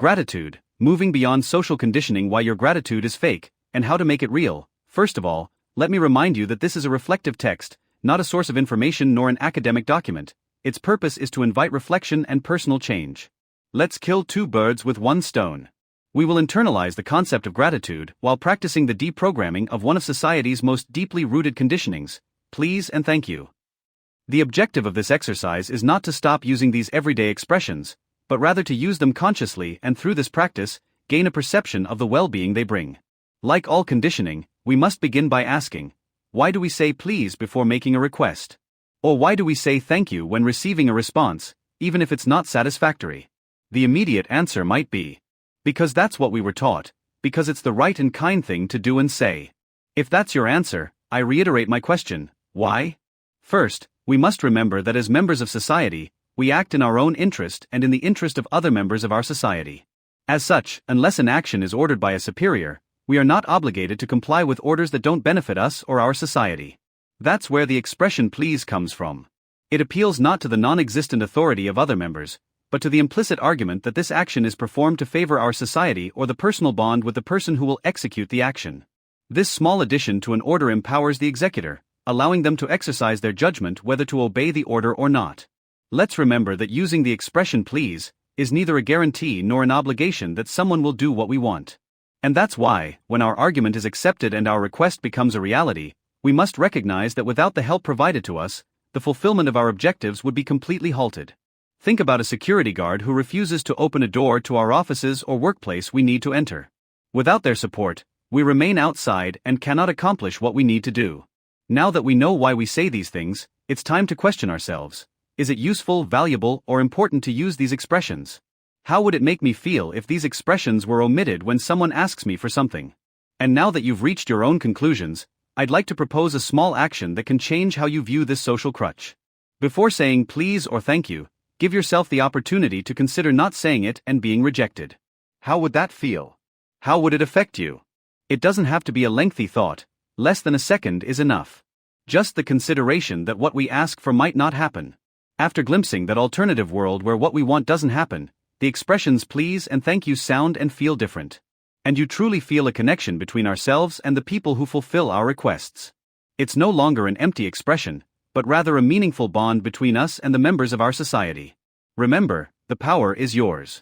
Gratitude, moving beyond social conditioning why your gratitude is fake, and how to make it real. First of all, let me remind you that this is a reflective text, not a source of information nor an academic document. Its purpose is to invite reflection and personal change. Let's kill two birds with one stone. We will internalize the concept of gratitude while practicing the deprogramming of one of society's most deeply rooted conditionings, please and thank you. The objective of this exercise is not to stop using these everyday expressions, but rather to use them consciously and through this practice, gain a perception of the well-being they bring. Like all conditioning, we must begin by asking, why do we say please before making a request? Or why do we say thank you when receiving a response, even if it's not satisfactory? The immediate answer might be, because that's what we were taught, because it's the right and kind thing to do and say. If that's your answer, I reiterate my question, why? First, we must remember that as members of society, we act in our own interest and in the interest of other members of our society. As such, unless an action is ordered by a superior, we are not obligated to comply with orders that don't benefit us or our society. That's where the expression please comes from. It appeals not to the non-existent authority of other members, but to the implicit argument that this action is performed to favor our society or the personal bond with the person who will execute the action. This small addition to an order empowers the executor, allowing them to exercise their judgment whether to obey the order or not. Let's remember that using the expression please is neither a guarantee nor an obligation that someone will do what we want. And that's why, when our argument is accepted and our request becomes a reality, we must recognize that without the help provided to us, the fulfillment of our objectives would be completely halted. Think about a security guard who refuses to open a door to our offices or workplace we need to enter. Without their support, we remain outside and cannot accomplish what we need to do. Now that we know why we say these things, it's time to question ourselves. Is it useful, valuable, or important to use these expressions? How would it make me feel if these expressions were omitted when someone asks me for something? And now that you've reached your own conclusions, I'd like to propose a small action that can change how you view this social crutch. Before saying please or thank you, give yourself the opportunity to consider not saying it and being rejected. How would that feel? How would it affect you? It doesn't have to be a lengthy thought, less than a second is enough. Just the consideration that what we ask for might not happen. After glimpsing that alternative world where what we want doesn't happen, the expressions please and thank you sound and feel different. And you truly feel a connection between ourselves and the people who fulfill our requests. It's no longer an empty expression, but rather a meaningful bond between us and the members of our society. Remember, the power is yours.